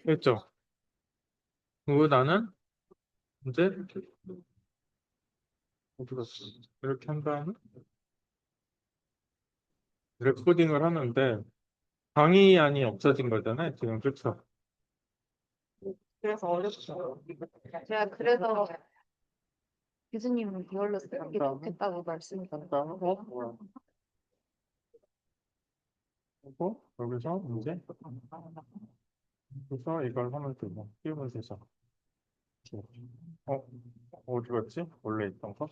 됐죠? 그리고 나는 이제 어디 갔어? 이렇게 한 다음에 레코딩을 하는데 강의안이 없어진 거잖아요. 지금 그렇죠? 그래서 어렵죠. 제가 그래서 교수님은 그걸로 쓰는 게 좋겠다고 말씀드렸어요. 그리고 여기서 이제 그래서 이걸 하면 되고 띄우면 되죠. 어, 어디 갔지? 원래 있던 거?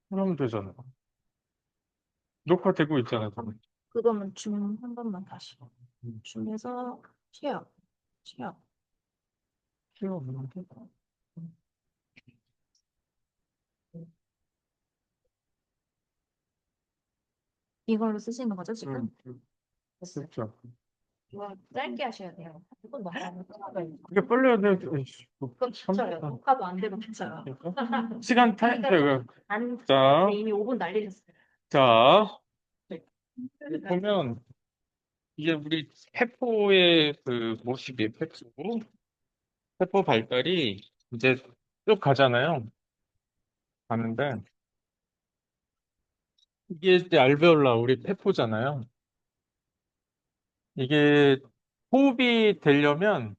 그러면 되잖아. 녹화되고 있잖아, 지금. 그거면 줌 한 번만 다시. 음, 줌에서 쉐어, 쉐어. 띄우면 돼. 이걸로 쓰시는 거죠, 지금? 됐어요. 그렇죠. 이거 짧게 하셔야 돼요. 한번 말하면 이게 빨리 해야 돼. 그건 진짜요. 녹화도 안 되면 괜찮아. 시간 타, 안, 자, 이미 5분 날리셨어요. 자, 보면 이게 우리 세포의 그 모습이 세포 발달이 이제 쭉 가잖아요. 가는데 이게 이제 알베올라 우리 세포잖아요. 이게 호흡이 되려면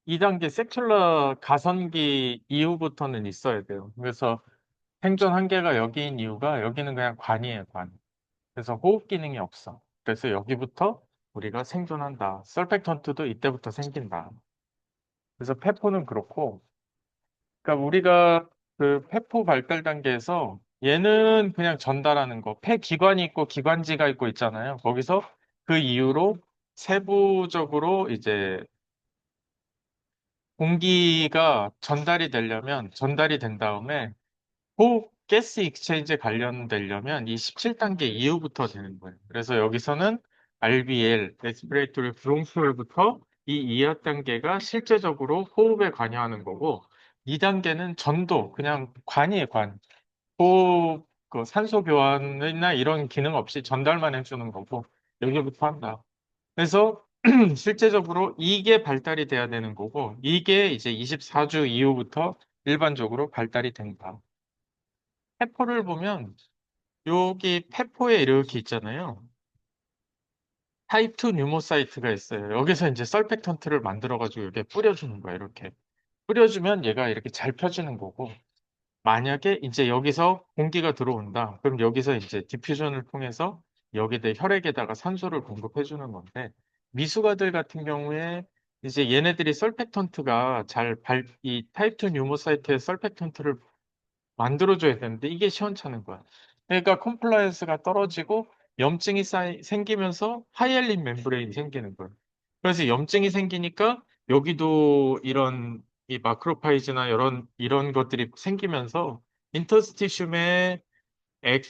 2단계 섹출라 가선기 이후부터는 있어야 돼요. 그래서 생존 한계가 여기인 이유가 여기는 그냥 관이에요, 관. 그래서 호흡 기능이 없어. 그래서 여기부터 우리가 생존한다. 설펙턴트도 이때부터 생긴다. 그래서 페포는 그렇고, 그러니까 우리가 그 페포 발달 단계에서 얘는 그냥 전달하는 거, 폐기관이 있고 기관지가 있고 있잖아요. 거기서 그 이후로 세부적으로 이제 공기가 전달이 되려면 전달이 된 다음에 호흡 가스 익스체인지 관련되려면 이 17단계 이후부터 되는 거예요. 그래서 여기서는 RBL, 레스피레이토리 브론코열부터 이 이하 단계가 실제적으로 호흡에 관여하는 거고 2단계는 전도, 그냥 관이에요, 관. 호흡, 그 산소 교환이나 이런 기능 없이 전달만 해주는 거고 여기부터 한다. 그래서 실제적으로 이게 발달이 돼야 되는 거고 이게 이제 24주 이후부터 일반적으로 발달이 된다. 페포를 보면 여기 페포에 이렇게 있잖아요. 타입 2 뉴모사이트가 있어요. 여기서 이제 설펙턴트를 만들어가지고 이렇게 뿌려주는 거예요. 이렇게. 뿌려주면 얘가 이렇게 잘 펴지는 거고, 만약에 이제 여기서 공기가 들어온다. 그럼 여기서 이제 디퓨전을 통해서 여기에 혈액에다가 산소를 공급해 주는 건데, 미숙아들 같은 경우에 이제 얘네들이 설펙턴트가 이 타입 2 뉴모사이트의 설펙턴트를 만들어줘야 되는데 이게 시원찮은 거야. 그러니까 컴플라이언스가 떨어지고 염증이 생기면서 하이알린 멤브레인이 생기는 거야. 그래서 염증이 생기니까 여기도 이런 이 마크로파이즈나 이런 것들이 생기면서 인터스티슘에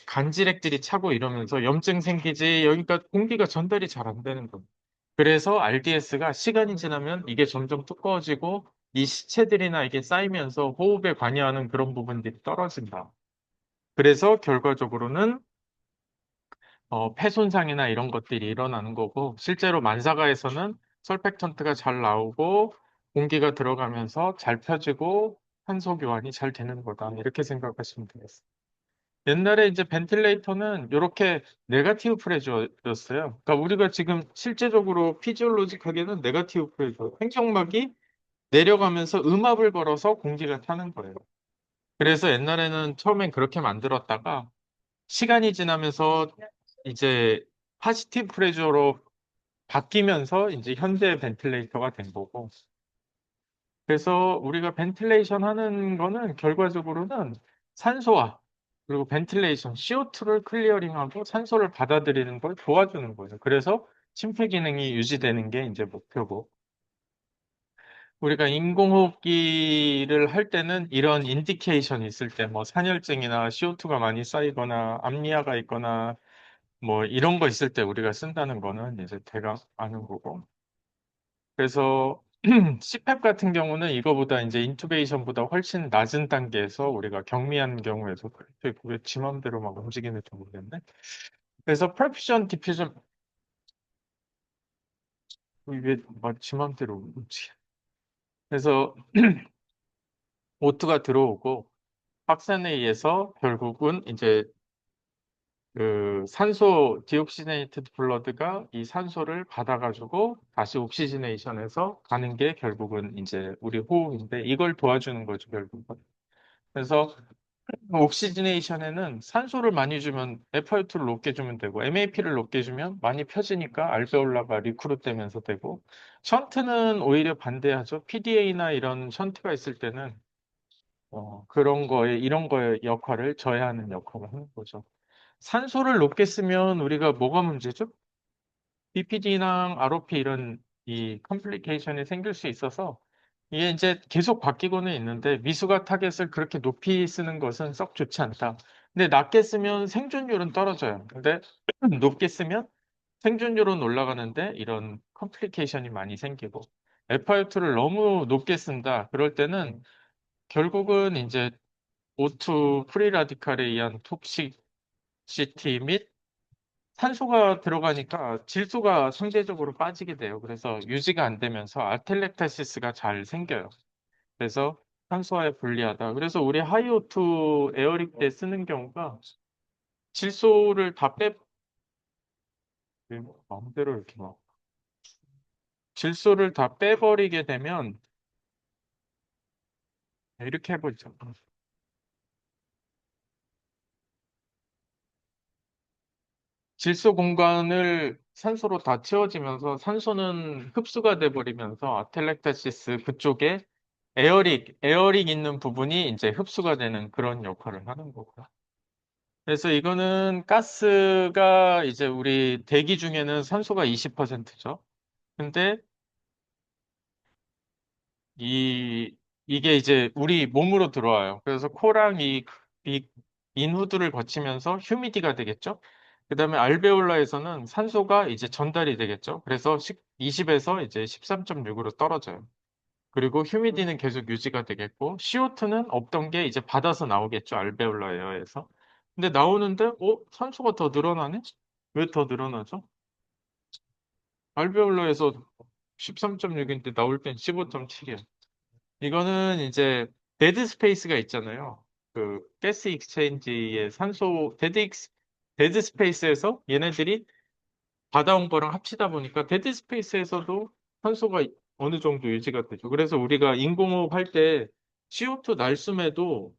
간질액들이 차고 이러면서 염증 생기지 여기가 공기가 전달이 잘 안 되는 거야. 그래서 RDS가 시간이 지나면 이게 점점 두꺼워지고 이 시체들이나 이게 쌓이면서 호흡에 관여하는 그런 부분들이 떨어진다. 그래서 결과적으로는 폐 손상이나 이런 것들이 일어나는 거고 실제로 만사가에서는 설펙턴트가 잘 나오고 공기가 들어가면서 잘 펴지고 산소 교환이 잘 되는 거다. 이렇게 생각하시면 되겠어요. 옛날에 이제 벤틸레이터는 이렇게 네가티브 프레저였어요. 그러니까 우리가 지금 실제적으로 피지올로직하게는 네가티브 프레저, 횡격막이 내려가면서 음압을 걸어서 공기가 타는 거예요. 그래서 옛날에는 처음엔 그렇게 만들었다가 시간이 지나면서 이제 파시티브 프레저로 바뀌면서 이제 현대 벤틸레이터가 된 거고. 그래서 우리가 벤틸레이션 하는 거는 결과적으로는 산소와 그리고 벤틸레이션, CO2를 클리어링하고 산소를 받아들이는 걸 도와주는 거예요. 그래서 심폐 기능이 유지되는 게 이제 목표고. 우리가 인공호흡기를 할 때는 이런 인디케이션이 있을 때, 뭐 산혈증이나 CO2가 많이 쌓이거나 암리아가 있거나 뭐 이런 거 있을 때 우리가 쓴다는 거는 이제 대강 아는 거고. 그래서 CPAP 같은 경우는 이거보다 이제 인투베이션보다 훨씬 낮은 단계에서 우리가 경미한 경우에서 그게 지 맘대로 막 움직이는지 모르겠네. 그래서 퍼퓨전 디퓨전 이게 지 맘대로 움직여. 그래서 O2가 들어오고 확산에 의해서 결국은 이제 그 산소 디옥시네이티드 블러드가 이 산소를 받아가지고 다시 옥시지네이션해서 가는 게 결국은 이제 우리 호흡인데 이걸 도와주는 거죠, 결국은. 그래서 옥시지네이션에는 산소를 많이 주면 FiO2를 높게 주면 되고 MAP를 높게 주면 많이 펴지니까 알베올라가 리크루트 되면서 되고 션트는 오히려 반대하죠. PDA나 이런 션트가 있을 때는 그런 거에 이런 거의 역할을 저해하는 역할을 하는 거죠. 산소를 높게 쓰면 우리가 뭐가 문제죠? BPD랑 ROP 이런 이 컴플리케이션이 생길 수 있어서 이게 이제 계속 바뀌고는 있는데 미수가 타겟을 그렇게 높이 쓰는 것은 썩 좋지 않다. 근데 낮게 쓰면 생존율은 떨어져요. 근데 높게 쓰면 생존율은 올라가는데 이런 컴플리케이션이 많이 생기고 FiO2를 너무 높게 쓴다. 그럴 때는 결국은 이제 O2 프리 라디칼에 의한 톡식시티 및 산소가 들어가니까 질소가 상대적으로 빠지게 돼요. 그래서 유지가 안 되면서 아텔렉타시스가 잘 생겨요. 그래서 산소와의 분리하다. 그래서 우리 하이오2 에어릭 때 쓰는 경우가 질소를 다 마음대로 이렇게 막 질소를 다 빼버리게 되면 이렇게 해보죠. 질소 공간을 산소로 다 채워지면서 산소는 흡수가 돼 버리면서 아텔렉타시스 그쪽에 에어릭 있는 부분이 이제 흡수가 되는 그런 역할을 하는 거고요. 그래서 이거는 가스가 이제 우리 대기 중에는 산소가 20%죠. 근데 이게 이제 우리 몸으로 들어와요. 그래서 코랑 이 인후두를 거치면서 휴미디가 되겠죠. 그다음에 알베올라에서는 산소가 이제 전달이 되겠죠. 그래서 20에서 이제 13.6으로 떨어져요. 그리고 휴미디는 계속 유지가 되겠고 CO2는 없던 게 이제 받아서 나오겠죠. 알베올라 에어에서. 근데 나오는데 산소가 더 늘어나네? 왜 더 늘어나죠? 알베올라에서 13.6인데 나올 땐 15.7이야. 이거는 이제 데드 스페이스가 있잖아요. 그 가스 익스체인지의 산소 데드 스페이스에서 얘네들이 받아온 거랑 합치다 보니까 데드 스페이스에서도 산소가 어느 정도 유지가 되죠. 그래서 우리가 인공호흡 할 때 CO2 날숨에도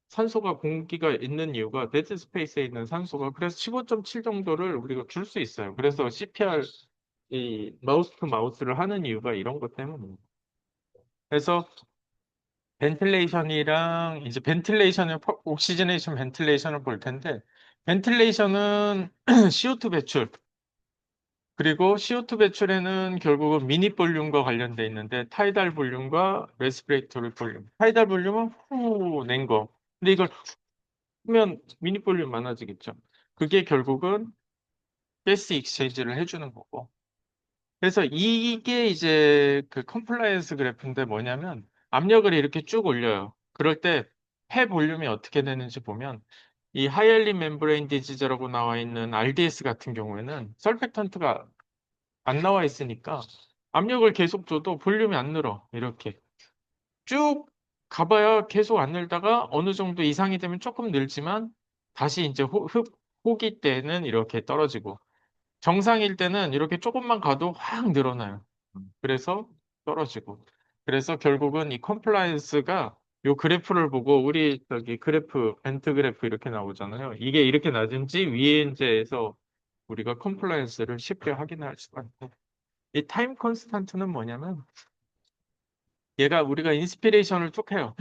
산소가 공기가 있는 이유가 데드 스페이스에 있는 산소가 그래서 15.7 정도를 우리가 줄 수 있어요. 그래서 CPR 이 마우스 투 마우스를 하는 이유가 이런 것 때문입니다. 그래서 벤틸레이션이랑 이제 옥시저네이션 벤틸레이션을 볼 텐데 벤틸레이션은 CO2 배출 그리고 CO2 배출에는 결국은 미니 볼륨과 관련돼 있는데 타이달 볼륨과 레스피레이터리 볼륨. 타이달 볼륨은 후 낸 거. 근데 이걸 면 미니 볼륨 많아지겠죠. 그게 결국은 가스 익스체인지를 해주는 거고. 그래서 이게 이제 그 컴플라이언스 그래프인데 뭐냐면 압력을 이렇게 쭉 올려요. 그럴 때 폐 볼륨이 어떻게 되는지 보면 이 하이알린 멤브레인 디지즈라고 나와 있는 RDS 같은 경우에는 설펙턴트가 안 나와 있으니까 압력을 계속 줘도 볼륨이 안 늘어. 이렇게. 쭉 가봐야 계속 안 늘다가 어느 정도 이상이 되면 조금 늘지만 다시 이제 호기 때는 이렇게 떨어지고 정상일 때는 이렇게 조금만 가도 확 늘어나요. 그래서 떨어지고. 그래서 결국은 이 컴플라이언스가 요 그래프를 보고 우리 저기 벤트 그래프 이렇게 나오잖아요. 이게 이렇게 낮은지 위인지에서 우리가 컴플라이언스를 쉽게 확인할 수가 있고. 이 타임 컨스탄트는 뭐냐면 얘가 우리가 인스피레이션을 쭉 해요.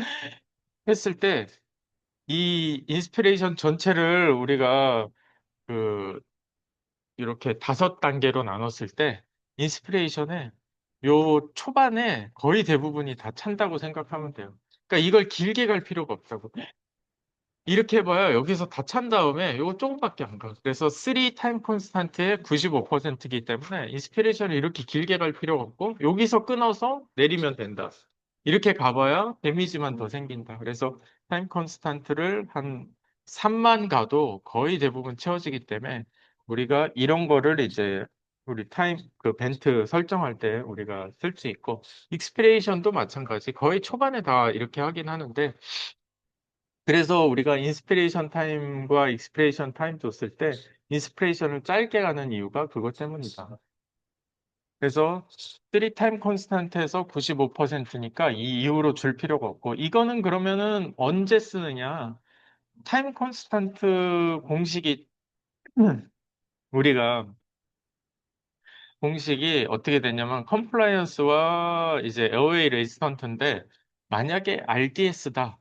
했을 때 이 인스피레이션 전체를 우리가 그 이렇게 5단계로 나눴을 때 인스피레이션에 요 초반에 거의 대부분이 다 찬다고 생각하면 돼요. 그러니까 이걸 길게 갈 필요가 없다고. 이렇게 해봐야 여기서 다 찬 다음에 요거 조금밖에 안 가. 그래서 3 타임 콘스탄트의 95%이기 때문에 인스피레이션을 이렇게 길게 갈 필요가 없고 여기서 끊어서 내리면 된다. 이렇게 가봐야 데미지만 더 생긴다. 그래서 타임 콘스탄트를 한 3만 가도 거의 대부분 채워지기 때문에 우리가 이런 거를 이제 우리 타임 그 벤트 설정할 때 우리가 쓸 수 있고 익스피레이션도 마찬가지 거의 초반에 다 이렇게 하긴 하는데 그래서 우리가 인스피레이션 타임과 익스피레이션 타임 줬을 때 인스피레이션을 짧게 가는 이유가 그것 때문이다. 그래서 3 타임 콘스탄트에서 95%니까 이 이후로 줄 필요가 없고 이거는 그러면은 언제 쓰느냐? 타임 콘스탄트 공식이 우리가 공식이 어떻게 되냐면 컴플라이언스와 이제 에어웨이 레지스턴트인데 만약에 RDS다.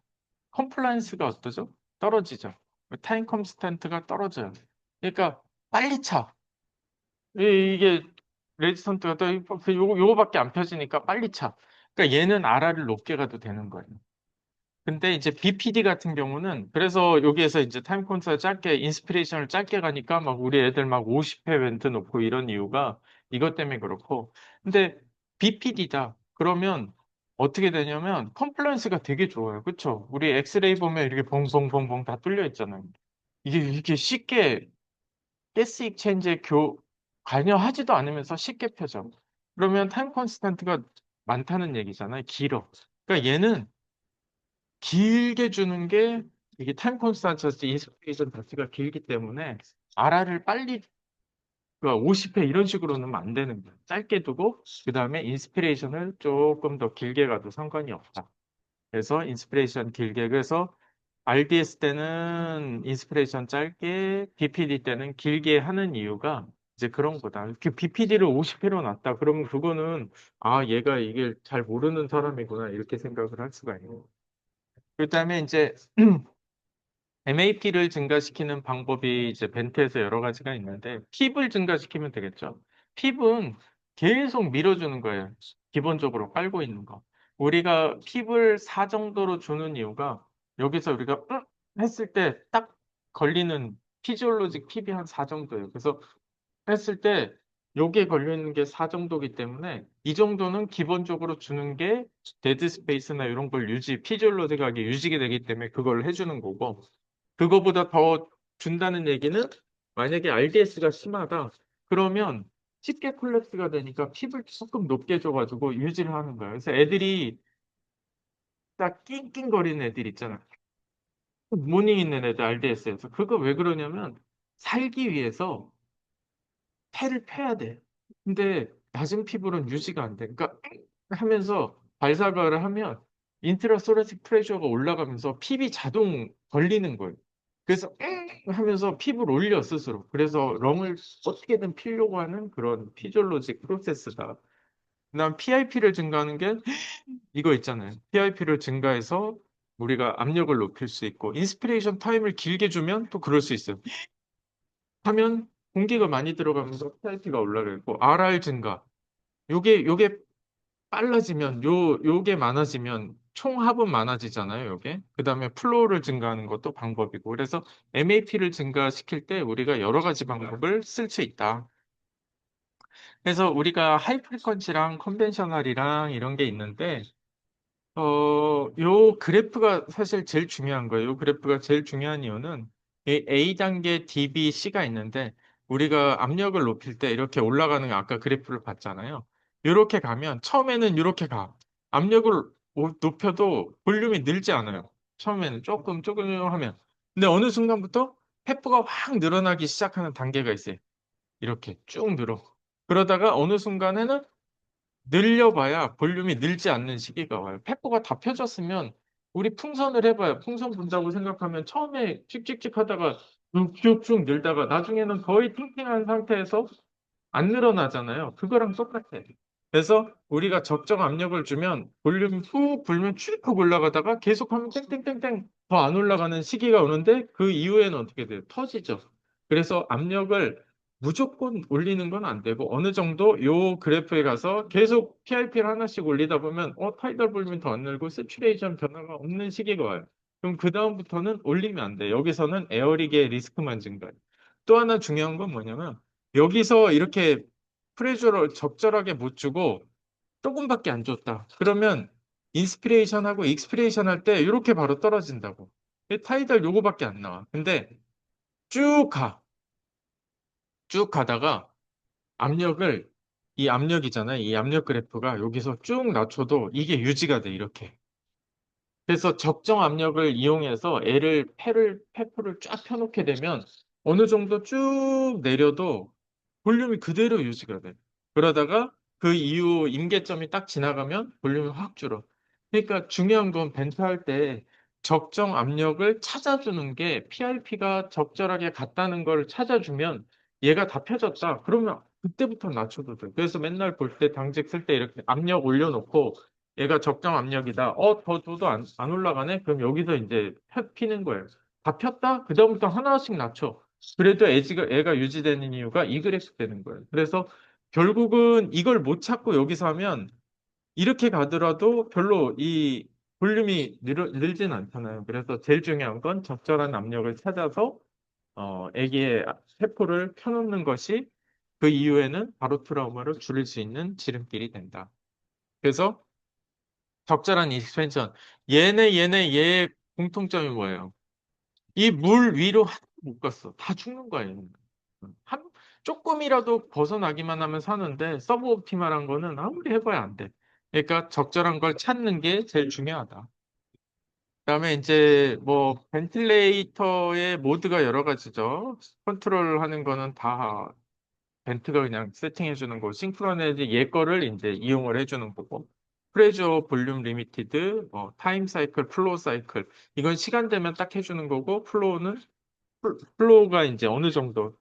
컴플라이언스가 어떠죠? 떨어지죠. 타임 콘스탄트가 떨어져요. 그러니까 빨리 차. 이게 레지스턴트가 또 요거밖에 안 펴지니까 빨리 차. 그러니까 얘는 RR을 높게 가도 되는 거예요. 근데 이제 BPD 같은 경우는 그래서 여기에서 이제 타임 콘서트 짧게 인스피레이션을 짧게 가니까 막 우리 애들 막 50회 멘트 놓고 이런 이유가 이것 때문에 그렇고 근데 BPD다 그러면 어떻게 되냐면 컴플라이언스가 되게 좋아요. 그쵸? 우리 엑스레이 보면 이렇게 봉봉봉봉 다 뚫려 있잖아요. 이게 이렇게 쉽게 가스 익체인지에 관여하지도 않으면서 쉽게 펴져. 그러면 타임 콘스탄트가 많다는 얘기잖아요. 길어. 그러니까 얘는 길게 주는 게 이게 타임 콘스탄트 인스피레이션 자체가 길기 때문에 RR을 빨리 50회 이런 식으로 넣으면 안 되는 거예요. 짧게 두고 그 다음에 인스피레이션을 조금 더 길게 가도 상관이 없다. 그래서 인스피레이션 길게 그래서 RDS 때는 인스피레이션 짧게 BPD 때는 길게 하는 이유가 이제 그런 거다. BPD를 50회로 놨다. 그러면 그거는 아 얘가 이게 잘 모르는 사람이구나 이렇게 생각을 할 수가 있는. 그다음에 이제 MAP를 증가시키는 방법이 이제 벤트에서 여러 가지가 있는데, 핍을 증가시키면 되겠죠. 핍은 계속 밀어주는 거예요. 기본적으로 깔고 있는 거. 우리가 핍을 4 정도로 주는 이유가 여기서 우리가 했을 때 딱 걸리는 피지올로직 핍이 한 4 정도예요. 그래서 했을 때 여기에 걸려있는 게 4 정도이기 때문에 이 정도는 기본적으로 주는 게 데드 스페이스나 이런 걸 피지올로직하게 유지가 되기 때문에 그걸 해주는 거고 그거보다 더 준다는 얘기는 만약에 RDS가 심하다. 그러면 쉽게 콜랩스가 되니까 핍을 조금 높게 줘가지고 유지를 하는 거예요. 그래서 애들이 딱 낑낑거리는 애들 있잖아. 모닝 있는 애들 RDS에서. 그거 왜 그러냐면 살기 위해서 패를 패야 돼. 근데 낮은 핍으로는 유지가 안 돼. 그러니까 하면서 발사과를 하면 인트라소라식 프레셔가 올라가면서 핍이 자동 걸리는 거예요. 그래서 하면서 핍을 올려 스스로. 그래서 렁을 어떻게든 피려고 하는 그런 피지올로직 프로세스다. 그다음 PIP를 증가하는 게 이거 있잖아요. PIP를 증가해서 우리가 압력을 높일 수 있고 인스피레이션 타임을 길게 주면 또 그럴 수 있어요. 하면 공기가 많이 들어가면서 PIP가 올라가고 RR 증가. 요게 빨라지면 요게 많아지면 총합은 많아지잖아요, 요게. 그다음에 플로우를 증가하는 것도 방법이고. 그래서 MAP를 증가시킬 때 우리가 여러 가지 방법을 쓸 수 있다. 그래서 우리가 하이 프리퀀시랑 컨벤셔널이랑 이런 게 있는데 요 그래프가 사실 제일 중요한 거예요. 요 그래프가 제일 중요한 이유는 이 A단계 DBC가 있는데 우리가 압력을 높일 때 이렇게 올라가는 거 아까 그래프를 봤잖아요. 이렇게 가면 처음에는 이렇게 가. 압력을 높여도 볼륨이 늘지 않아요. 처음에는 조금 하면. 근데 어느 순간부터 페프가 확 늘어나기 시작하는 단계가 있어요. 이렇게 쭉 늘어. 그러다가 어느 순간에는 늘려봐야 볼륨이 늘지 않는 시기가 와요. 페퍼가 다 펴졌으면 우리 풍선을 해봐요. 풍선 분다고 생각하면 처음에 찍찍찍 하다가 쭉쭉 늘다가 나중에는 거의 탱탱한 상태에서 안 늘어나잖아요. 그거랑 똑같아. 그래서 우리가 적정 압력을 주면 볼륨이 훅 불면 쭉 올라가다가 계속하면 땡땡땡땡 더 안 올라가는 시기가 오는데 그 이후에는 어떻게 돼요? 터지죠. 그래서 압력을 무조건 올리는 건 안 되고 어느 정도 요 그래프에 가서 계속 PIP를 하나씩 올리다 보면 타이덜 볼륨이 더 안 늘고 세츄레이션 변화가 없는 시기가 와요. 그럼 그 다음부터는 올리면 안 돼. 여기서는 에어리게 리스크만 증가해. 또 하나 중요한 건 뭐냐면 여기서 이렇게 프레셔를 적절하게 못 주고 조금밖에 안 줬다. 그러면 인스피레이션하고 익스피레이션 할 때 이렇게 바로 떨어진다고. 타이달 요거밖에 안 나와. 근데 쭉 가. 쭉 가다가 압력을, 이 압력이잖아요. 이 압력 그래프가 여기서 쭉 낮춰도 이게 유지가 돼, 이렇게. 그래서 적정 압력을 이용해서 페프를 쫙 펴놓게 되면 어느 정도 쭉 내려도 볼륨이 그대로 유지가 돼. 그러다가 그 이후 임계점이 딱 지나가면 볼륨이 확 줄어. 그러니까 중요한 건 벤트 할 때 적정 압력을 찾아주는 게 PRP가 적절하게 같다는 걸 찾아주면 얘가 다 펴졌다. 그러면 그때부터 낮춰도 돼. 그래서 맨날 볼 때 당직 쓸 때 이렇게 압력 올려놓고 얘가 적정 압력이다. 더 줘도 안 올라가네? 그럼 여기서 이제 피는 거예요. 다 폈다? 그다음부터 하나씩 낮춰. 그래도 애가 유지되는 이유가 이 그래프 되는 거예요. 그래서 결국은 이걸 못 찾고 여기서 하면 이렇게 가더라도 별로 이 볼륨이 늘진 않잖아요. 그래서 제일 중요한 건 적절한 압력을 찾아서 애기의 세포를 펴놓는 것이 그 이후에는 바로 트라우마를 줄일 수 있는 지름길이 된다. 그래서 적절한 익스펜션. 얘의 공통점이 뭐예요? 이 물 위로 하나도 못 갔어. 다 죽는 거예요. 한, 조금이라도 벗어나기만 하면 사는데 서브 옵티말한 거는 아무리 해봐야 안 돼. 그러니까 적절한 걸 찾는 게 제일 중요하다. 그다음에 이제 뭐 벤틸레이터의 모드가 여러 가지죠. 컨트롤 하는 거는 다 벤트가 그냥 세팅해 주는 거고 싱크로나이즈 얘 거를 이제 이용을 해 주는 거고 프레저 볼륨 리미티드 뭐 타임 사이클 플로우 사이클 이건 시간 되면 딱 해주는 거고 플로우가 이제 어느 정도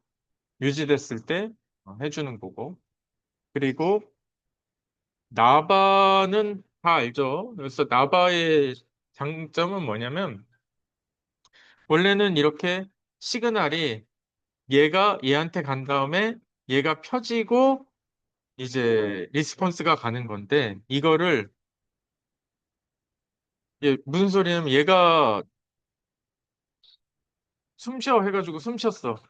유지됐을 때 해주는 거고 그리고 나바는 다 알죠. 그래서 나바의 장점은 뭐냐면 원래는 이렇게 시그널이 얘가 얘한테 간 다음에 얘가 펴지고 이제 리스폰스가 가는 건데 이거를 무슨 소리냐면 얘가 숨 쉬어 해가지고 숨 쉬었어.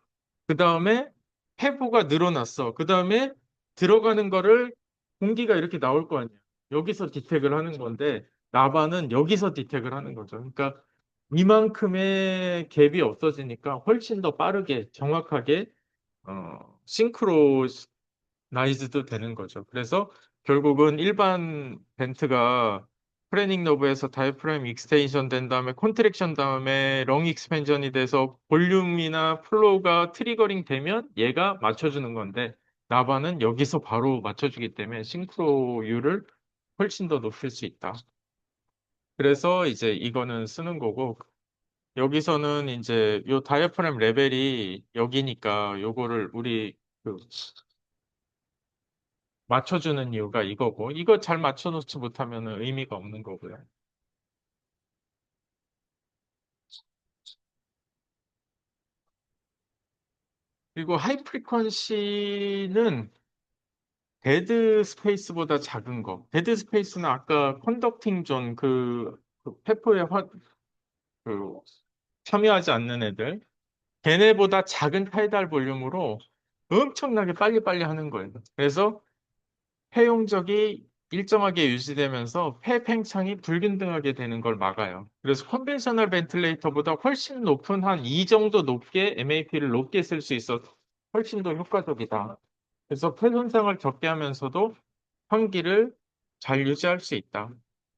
그 다음에 폐부가 늘어났어. 그 다음에 들어가는 거를 공기가 이렇게 나올 거 아니야. 여기서 디텍을 하는 건데 나바는 여기서 디텍을 하는 거죠. 그러니까 이만큼의 갭이 없어지니까 훨씬 더 빠르게 정확하게 싱크로 나이즈도 되는 거죠. 그래서 결국은 일반 벤트가 프레닝 너브에서 다이프라임 익스텐션 된 다음에 콘트랙션 다음에 렁 익스펜전이 돼서 볼륨이나 플로우가 트리거링 되면 얘가 맞춰주는 건데 나바는 여기서 바로 맞춰주기 때문에 싱크로율을 훨씬 더 높일 수 있다. 그래서 이제 이거는 쓰는 거고 여기서는 이제 요 다이어프램 레벨이 여기니까 요거를 우리 그 맞춰주는 이유가 이거고, 이거 잘 맞춰놓지 못하면 의미가 없는 거고요. 그리고 하이 프리퀀시는 데드 스페이스보다 작은 거. 데드 스페이스는 아까 컨덕팅 존, 그 페퍼에 그 참여하지 않는 애들. 걔네보다 작은 타이달 볼륨으로 엄청나게 빨리빨리 하는 거예요. 그래서 폐용적이 일정하게 유지되면서 폐 팽창이 불균등하게 되는 걸 막아요. 그래서 컨벤셔널 벤틸레이터보다 훨씬 높은 한 2 정도 높게 MAP를 높게 쓸 수 있어서 훨씬 더 효과적이다. 그래서 폐 손상을 적게 하면서도 환기를 잘 유지할 수 있다.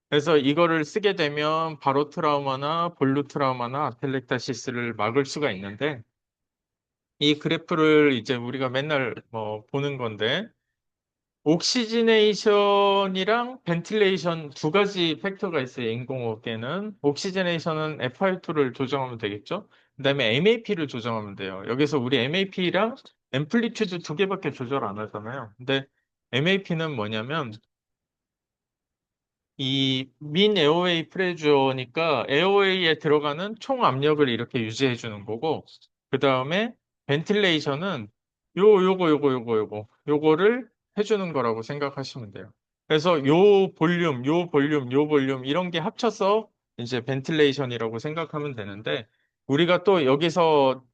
그래서 이거를 쓰게 되면 바로 트라우마나 볼루 트라우마나 아텔렉타시스를 막을 수가 있는데 이 그래프를 이제 우리가 맨날 뭐 보는 건데 옥시지네이션이랑 벤틸레이션 두 가지 팩터가 있어요. 인공호흡에는. 옥시지네이션은 FI2를 조정하면 되겠죠. 그다음에 MAP를 조정하면 돼요. 여기서 우리 MAP랑 앰플리튜드 두 개밖에 조절 안 하잖아요. 근데 MAP는 뭐냐면 이 민 에어웨이 프레주어니까 에어웨이에 들어가는 총 압력을 이렇게 유지해 주는 거고 그다음에 벤틸레이션은 요거를 해주는 거라고 생각하시면 돼요. 그래서 요 볼륨 이런 게 합쳐서 이제 벤틸레이션이라고 생각하면 되는데 우리가 또 여기서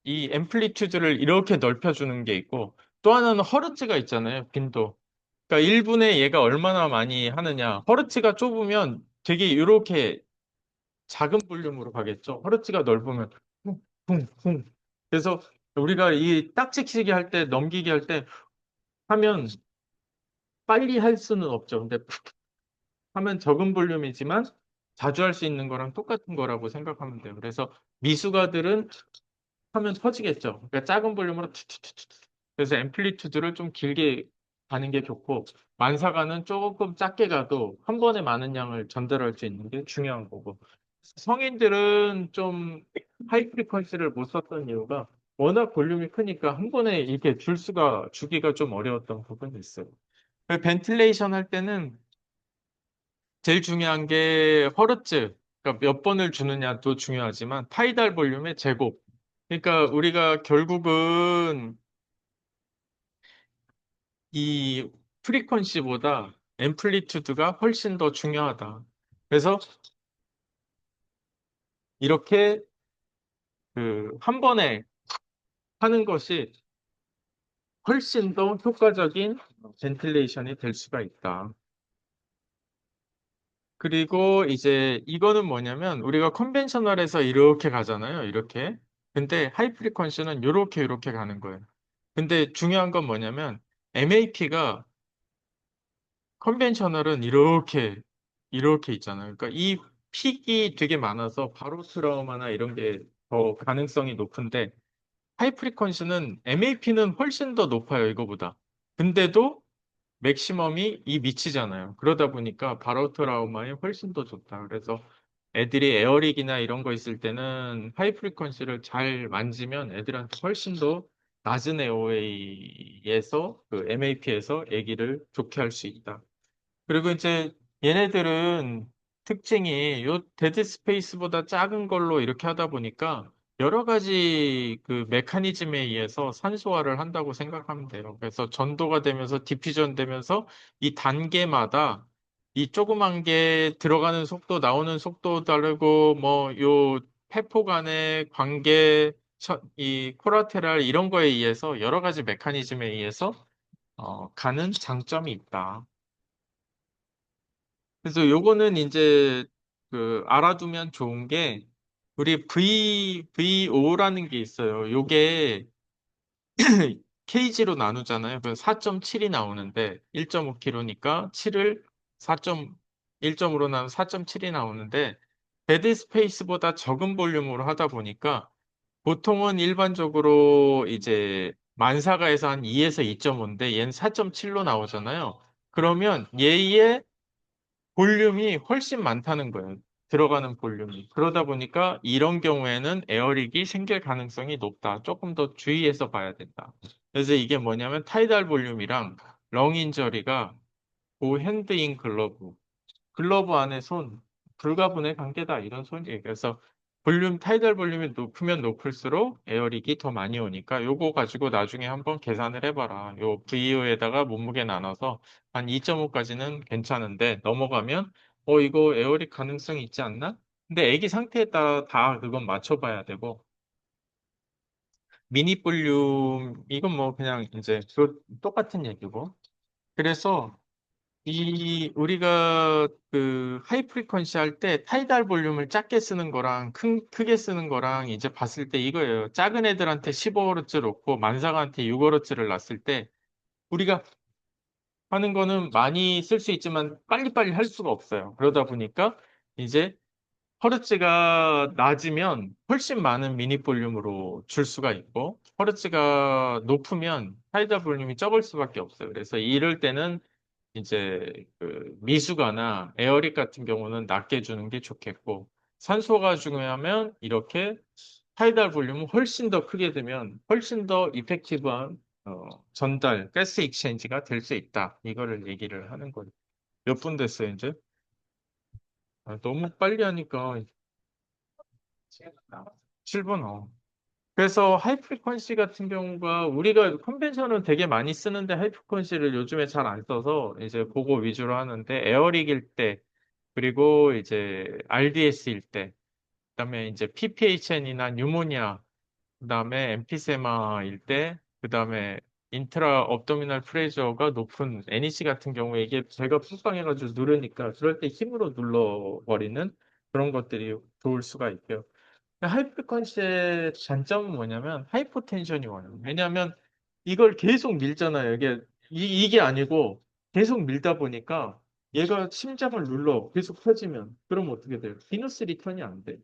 이 앰플리튜드를 이렇게 넓혀주는 게 있고 또 하나는 허르츠가 있잖아요. 빈도. 그러니까 1분에 얘가 얼마나 많이 하느냐. 허르츠가 좁으면 되게 이렇게 작은 볼륨으로 가겠죠. 허르츠가 넓으면 쿵, 쿵, 쿵. 그래서 우리가 이 딱지치기 할 때, 넘기기 할 때, 하면 빨리 할 수는 없죠. 근데 하면 적은 볼륨이지만 자주 할 수 있는 거랑 똑같은 거라고 생각하면 돼요. 그래서 미숙아들은 하면 터지겠죠. 그러니까 작은 볼륨으로 툭툭툭툭. 그래서 앰플리튜드를 좀 길게 가는 게 좋고 만사가는 조금 작게 가도 한 번에 많은 양을 전달할 수 있는 게 중요한 거고 성인들은 좀 하이 프리퀀시를 못 썼던 이유가 워낙 볼륨이 크니까 한 번에 이렇게 주기가 좀 어려웠던 부분이 있어요. 벤틸레이션 할 때는 제일 중요한 게 허르츠, 그러니까 몇 번을 주느냐도 중요하지만 타이달 볼륨의 제곱. 그러니까 우리가 결국은 이 프리퀀시보다 앰플리튜드가 훨씬 더 중요하다. 그래서 이렇게 그 한 번에 하는 것이 훨씬 더 효과적인 벤틸레이션이 될 수가 있다. 그리고 이제 이거는 뭐냐면 우리가 컨벤셔널에서 이렇게 가잖아요. 이렇게. 근데 하이 프리퀀시는 이렇게 가는 거예요. 근데 중요한 건 뭐냐면 MAP가 컨벤셔널은 이렇게 있잖아요. 그러니까 이 픽이 되게 많아서 바로 트라우마나 이런 게 더 가능성이 높은데 하이 프리퀀시는 MAP는 훨씬 더 높아요. 이거보다. 근데도 맥시멈이 이 미치잖아요. 그러다 보니까 바로 트라우마에 훨씬 더 좋다. 그래서 애들이 에어릭이나 이런 거 있을 때는 하이 프리퀀시를 잘 만지면 애들한테 훨씬 더 낮은 에어웨이에서 그 MAP에서 애기를 좋게 할 수 있다. 그리고 이제 얘네들은 특징이 요 데드 스페이스보다 작은 걸로 이렇게 하다 보니까 여러 가지 그 메커니즘에 의해서 산소화를 한다고 생각하면 돼요. 그래서 전도가 되면서 디퓨전 되면서 이 단계마다 이 조그만 게 들어가는 속도, 나오는 속도 다르고 뭐 요 페포 간의 관계, 이 코라테랄 이런 거에 의해서 여러 가지 메커니즘에 의해서 가는 장점이 있다. 그래서 요거는 이제 그 알아두면 좋은 게 우리 VO라는 게 있어요. 요게 케이지로 나누잖아요. 그래서 4.7이 나오는데 1.5kg니까 7을 4.1점으로 나누면 4.7이 나오는데 데드 스페이스보다 적은 볼륨으로 하다 보니까 보통은 일반적으로 이제 만사가에서 한 2에서 2.5인데 얘는 4.7로 나오잖아요. 그러면 얘의 볼륨이 훨씬 많다는 거예요. 들어가는 볼륨이. 그러다 보니까 이런 경우에는 에어릭이 생길 가능성이 높다. 조금 더 주의해서 봐야 된다. 그래서 이게 뭐냐면 타이달 볼륨이랑 렁 인저리가 고 핸드인 글러브 안에 손, 불가분의 관계다. 이런 소리예요. 그래서 타이달 볼륨이 높으면 높을수록 에어릭이 더 많이 오니까 요거 가지고 나중에 한번 계산을 해봐라. 요 VO에다가 몸무게 나눠서 한 2.5까지는 괜찮은데 넘어가면 이거 에어릭 가능성이 있지 않나? 근데 애기 상태에 따라 다 그건 맞춰봐야 되고 미니 볼륨 이건 뭐 그냥 이제 그 똑같은 얘기고 그래서 이 우리가 그 하이 프리퀀시 할 때 타이달 볼륨을 작게 쓰는 거랑 크게 쓰는 거랑 이제 봤을 때 이거예요. 작은 애들한테 15Hz 놓고 만사가한테 6Hz를 놨을 때 우리가 하는 거는 많이 쓸 수 있지만 빨리빨리 할 수가 없어요. 그러다 보니까 이제 허르츠가 낮으면 훨씬 많은 미니 볼륨으로 줄 수가 있고 허르츠가 높으면 타이달 볼륨이 적을 수밖에 없어요. 그래서 이럴 때는 이제 그 미수가나 에어릭 같은 경우는 낮게 주는 게 좋겠고 산소가 중요하면 이렇게 타이달 볼륨은 훨씬 더 크게 되면 훨씬 더 이펙티브한 전달, 가스 익스체인지가 될 수 있다. 이거를 얘기를 하는 거예요. 몇 분 됐어요, 이제? 너무 빨리 하니까 7분. 그래서 하이 프리퀀시 같은 경우가 우리가 컨벤션은 되게 많이 쓰는데 하이 프리퀀시를 요즘에 잘 안 써서 이제 그거 위주로 하는데 에어릭일 때 그리고 이제 RDS일 때 그다음에 이제 PPHN이나 뉴모니아 그다음에 엠피세마일 때 그다음에 인트라 업도미널 프레셔가 높은 NEC 같은 경우에 이게 배가 팽빵해가지고 누르니까 그럴 때 힘으로 눌러버리는 그런 것들이 좋을 수가 있고요. 하이프리퀀시의 단점은 뭐냐면 하이포텐션이 와요. 왜냐하면 이걸 계속 밀잖아요. 이게 이게 아니고 계속 밀다 보니까 얘가 심장을 눌러 계속 펴지면 그럼 어떻게 돼요? 비너스 리턴이 안 돼.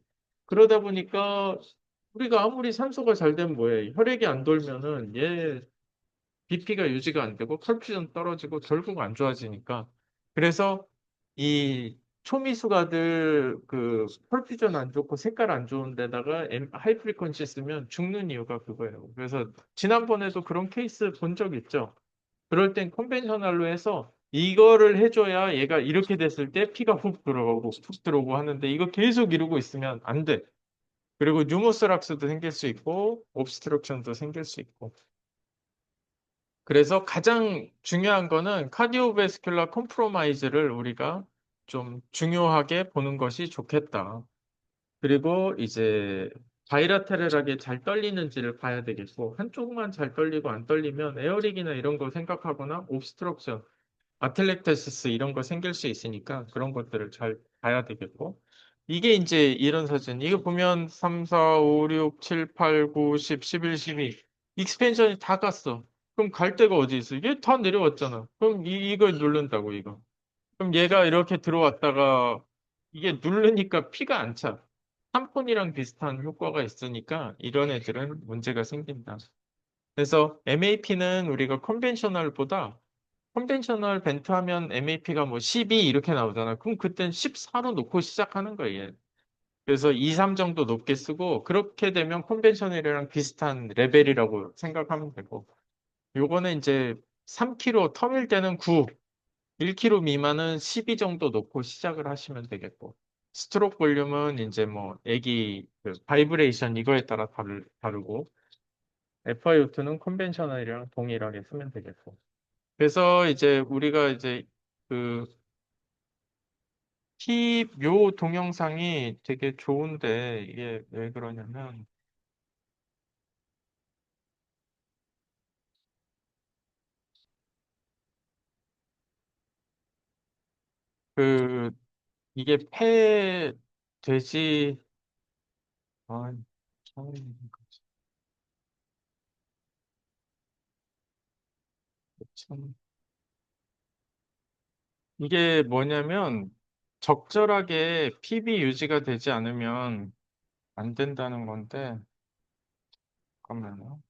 그러다 보니까 우리가 아무리 산소가 잘 되면 뭐해? 혈액이 안 돌면은 얘 BP가 유지가 안 되고 컬퓨전 떨어지고 결국 안 좋아지니까. 그래서 이 초미수가들 그 컬퓨전 안 좋고 색깔 안 좋은 데다가 하이 프리퀀시 쓰면 죽는 이유가 그거예요. 그래서 지난번에도 그런 케이스 본 적 있죠. 그럴 땐 컨벤셔널로 해서 이거를 해줘야 얘가 이렇게 됐을 때 피가 훅 들어오고 훅 들어오고 하는데 이거 계속 이러고 있으면 안 돼. 그리고 뉴모스락스도 생길 수 있고 옵스트럭션도 생길 수 있고. 그래서 가장 중요한 거는 카디오베스큘라 컴프로마이즈를 우리가 좀 중요하게 보는 것이 좋겠다. 그리고 이제 바이라테럴하게 잘 떨리는지를 봐야 되겠고 한쪽만 잘 떨리고 안 떨리면 에어릭이나 이런 거 생각하거나 옵스트럭션, 아틀렉테시스 이런 거 생길 수 있으니까 그런 것들을 잘 봐야 되겠고 이게 이제 이런 사진 이거 보면 3, 4, 5, 6, 7, 8, 9, 10, 11, 12 익스펜션이 다 갔어. 그럼 갈 데가 어디 있어? 이게 다 내려왔잖아. 그럼 이걸 누른다고 이거. 그럼 얘가 이렇게 들어왔다가 이게 누르니까 피가 안 차. tampon이랑 비슷한 효과가 있으니까 이런 애들은 문제가 생긴다. 그래서 MAP는 우리가 컨벤셔널 벤트 하면 MAP가 뭐 12 이렇게 나오잖아. 그럼 그땐 14로 놓고 시작하는 거예요. 그래서 2, 3 정도 높게 쓰고 그렇게 되면 컨벤셔널이랑 비슷한 레벨이라고 생각하면 되고 요거는 이제 3kg 텀일 때는 9, 1kg 미만은 12 정도 놓고 시작을 하시면 되겠고 스트로크 볼륨은 이제 뭐 애기 그 바이브레이션 이거에 따라 다르고 FiO2는 컨벤셔널이랑 동일하게 쓰면 되겠고 그래서 이제 우리가 이제 그 요 동영상이 되게 좋은데 이게 왜 그러냐면 그 이게 폐 돼지 아, 참, 참. 이게 뭐냐면 적절하게 PB 유지가 되지 않으면 안 된다는 건데 잠깐만요.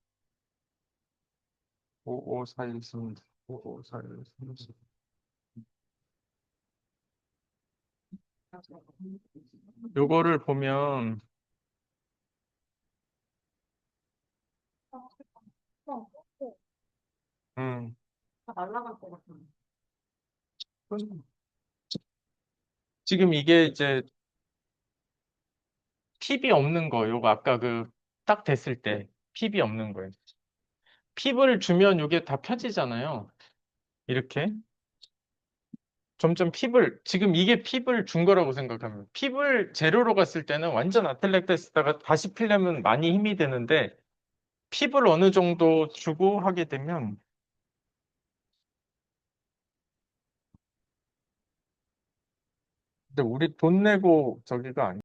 5541 5541 요거를 보면 어, 음, 다 날라갈 것 같아. 지금 이게 이제 핍이 없는 거, 요거 아까 그 딱 됐을 때 핍이 없는 거예요. 핍을 주면 이게 다 펴지잖아요. 이렇게 점점 핍을 지금 이게 핍을 준 거라고 생각하면 핍을 제로로 갔을 때는 완전 아틀렉테스다가 다시 피려면 많이 힘이 드는데 핍을 어느 정도 주고 하게 되면 근데 우리 돈 내고 저기가 아니